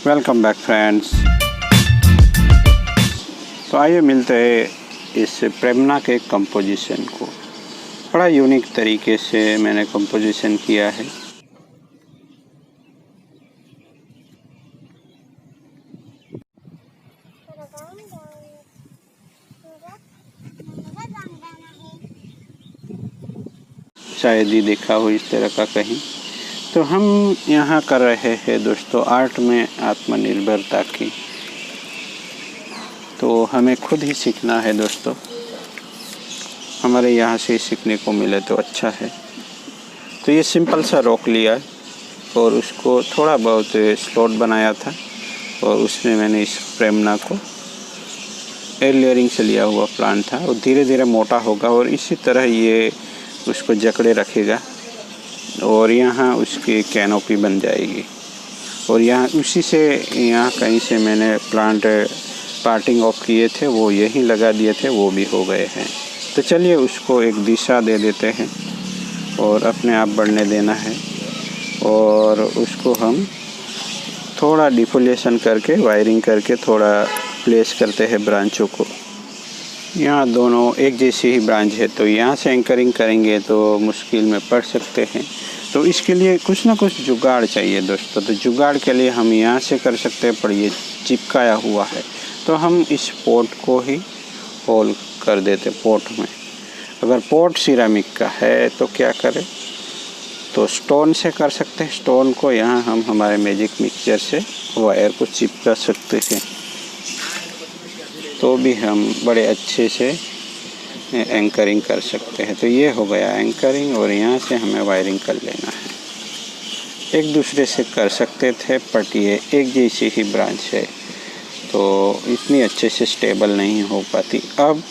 Welcome back friends. तो आइए मिलते हैं इस प्रेमना के कंपोजिशन को। बड़ा यूनिक तरीके से मैंने कंपोजिशन किया है। शायद ही देखा हो इस तरह का कहीं। तो हम यहाँ कर रहे हैं दोस्तों आर्ट में आत्मनिर्भरता की। तो हमें खुद ही सीखना है दोस्तों, हमारे यहाँ से सीखने को मिले तो अच्छा है। तो ये सिंपल सा रॉक लिया और उसको थोड़ा बहुत स्लॉट बनाया था और उसमें मैंने इस प्रेमना को एयर लेयरिंग से लिया हुआ प्लांट था और धीरे धीरे मोटा होगा और इसी तरह ये उसको जकड़े रखेगा और यहाँ उसकी कैनोपी बन जाएगी। और यहाँ उसी से यहाँ कहीं से मैंने प्लांट पार्टिंग ऑफ किए थे वो यहीं लगा दिए थे, वो भी हो गए हैं। तो चलिए उसको एक दिशा दे देते हैं और अपने आप बढ़ने देना है। और उसको हम थोड़ा डिफोलेशन करके वायरिंग करके थोड़ा प्लेस करते हैं ब्रांचों को। यहाँ दोनों एक जैसी ही ब्रांच है तो यहाँ से एंकरिंग करेंगे तो मुश्किल में पड़ सकते हैं। तो इसके लिए कुछ ना कुछ जुगाड़ चाहिए दोस्तों। तो जुगाड़ के लिए हम यहाँ से कर सकते हैं, पर ये चिपकाया हुआ है तो हम इस पोर्ट को ही होल कर देते पोर्ट में। अगर पोर्ट सिरामिक का है तो क्या करें, तो स्टोन से कर सकते हैं। स्टोन को यहाँ हम हमारे मैजिक मिक्सचर से वायर को चिपका सकते हैं तो भी हम बड़े अच्छे से एंकरिंग कर सकते हैं। तो ये हो गया एंकरिंग और यहाँ से हमें वायरिंग कर लेना है। एक दूसरे से कर सकते थे बट ये एक जैसी ही ब्रांच है तो इतनी अच्छे से स्टेबल नहीं हो पाती। अब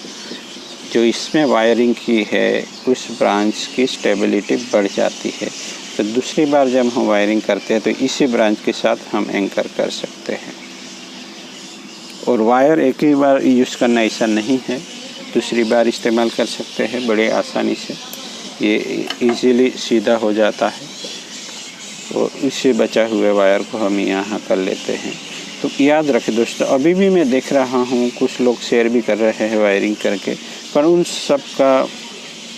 जो इसमें वायरिंग की है उस ब्रांच की स्टेबिलिटी बढ़ जाती है। तो दूसरी बार जब हम वायरिंग करते हैं तो इसी ब्रांच के साथ हम एंकर कर सकते हैं। और वायर एक ही बार यूज़ करना ऐसा नहीं है, दूसरी बार इस्तेमाल कर सकते हैं बड़े आसानी से। ये इजीली सीधा हो जाता है और इससे बचा हुए वायर को हम यहाँ कर लेते हैं। तो याद रखें दोस्तों, अभी भी मैं देख रहा हूँ कुछ लोग शेयर भी कर रहे हैं वायरिंग करके, पर उन सब का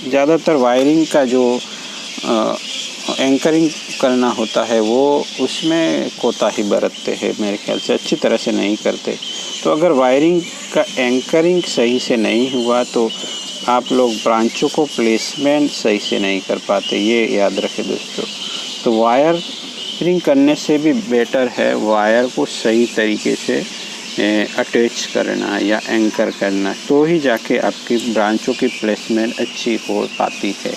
ज़्यादातर वायरिंग का जो एंकरिंग करना होता है वो उसमें कोताही बरतते हैं, मेरे ख्याल से अच्छी तरह से नहीं करते। तो अगर वायरिंग का एंकरिंग सही से नहीं हुआ तो आप लोग ब्रांचों को प्लेसमेंट सही से नहीं कर पाते, ये याद रखें दोस्तों। तो वायरिंग करने से भी बेटर है वायर को सही तरीके से अटैच करना या एंकर करना, तो ही जाके आपकी ब्रांचों की प्लेसमेंट अच्छी हो पाती है।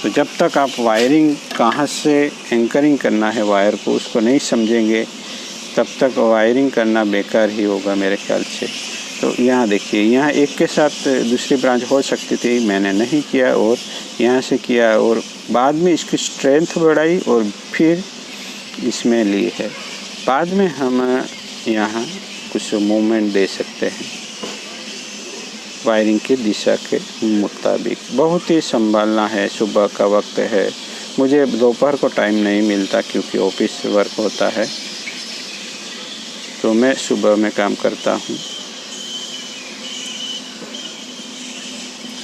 तो जब तक आप वायरिंग कहाँ से एंकरिंग करना है वायर को उसको नहीं समझेंगे तब तक वायरिंग करना बेकार ही होगा मेरे ख्याल से। तो यहाँ देखिए, यहाँ एक के साथ दूसरी ब्रांच हो सकती थी, मैंने नहीं किया और यहाँ से किया और बाद में इसकी स्ट्रेंथ बढ़ाई और फिर इसमें ली है। बाद में हम यहाँ कुछ मूवमेंट दे सकते हैं वायरिंग की दिशा के मुताबिक। बहुत ही संभालना है, सुबह का वक्त है, मुझे दोपहर को टाइम नहीं मिलता क्योंकि ऑफिस वर्क होता है तो मैं सुबह में काम करता हूँ,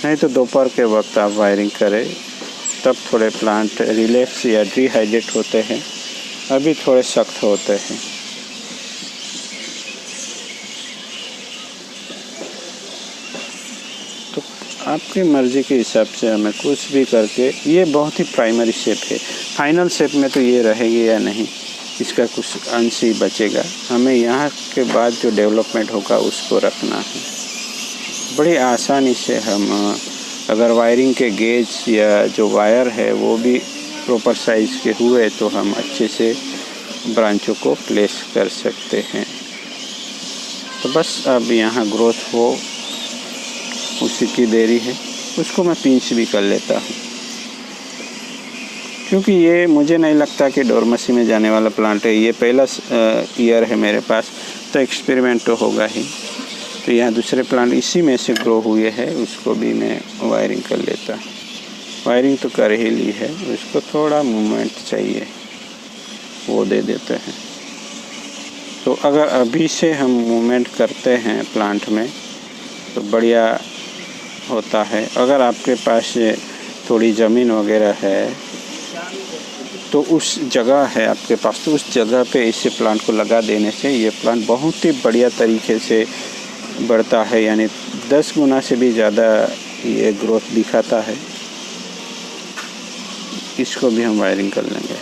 नहीं तो दोपहर के वक्त आप वायरिंग करें तब थोड़े प्लांट रिलैक्स या डिहाइड्रेट होते हैं, अभी थोड़े सख्त होते हैं। तो आपकी मर्ज़ी के हिसाब से हमें कुछ भी करके, ये बहुत ही प्राइमरी शेप है, फाइनल शेप में तो ये रहेगी या नहीं इसका कुछ अंश ही बचेगा। हमें यहाँ के बाद जो डेवलपमेंट होगा उसको रखना है। बड़ी आसानी से हम अगर वायरिंग के गेज या जो वायर है वो भी प्रॉपर साइज़ के हुए तो हम अच्छे से ब्रांचों को प्लेस कर सकते हैं। तो बस अब यहाँ ग्रोथ हो उसी की देरी है, उसको मैं पिंच भी कर लेता हूँ क्योंकि ये मुझे नहीं लगता कि डोरमेसी में जाने वाला प्लांट है। ये पहला ईयर है मेरे पास तो एक्सपेरिमेंट तो होगा ही। तो यहाँ दूसरे प्लांट इसी में से ग्रो हुए हैं, उसको भी मैं वायरिंग कर लेता। वायरिंग तो कर ही ली है, उसको थोड़ा मूवमेंट चाहिए वो दे देते हैं। तो अगर अभी से हम मूवमेंट करते हैं प्लांट में तो बढ़िया होता है। अगर आपके पास थोड़ी ज़मीन वगैरह है तो उस जगह है आपके पास, तो उस जगह पे इसे प्लांट को लगा देने से ये प्लांट बहुत ही बढ़िया तरीके से बढ़ता है, यानी 10 गुना से भी ज़्यादा ये ग्रोथ दिखाता है। इसको भी हम वायरिंग कर लेंगे।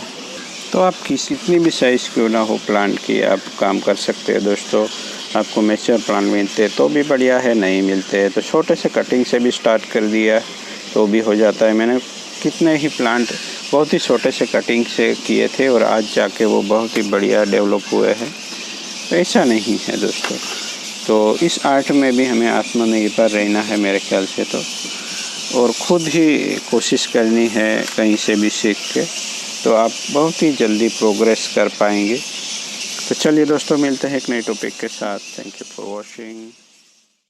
तो आप कितनी भी साइज़ क्यों ना हो प्लांट की आप काम कर सकते हैं दोस्तों। आपको मैच्योर प्लांट मिलते तो भी बढ़िया है, नहीं मिलते तो छोटे से कटिंग से भी स्टार्ट कर दिया तो भी हो जाता है। मैंने कितने ही प्लांट बहुत ही छोटे से कटिंग से किए थे और आज जाके वो बहुत ही बढ़िया डेवलप हुए हैं। तो ऐसा नहीं है दोस्तों। तो इस आर्ट में भी हमें आत्मनिर्भर रहना है मेरे ख्याल से तो, और ख़ुद ही कोशिश करनी है कहीं से भी सीख के, तो आप बहुत ही जल्दी प्रोग्रेस कर पाएंगे। तो चलिए दोस्तों, मिलते हैं एक नए टॉपिक के साथ। Thank you for watching.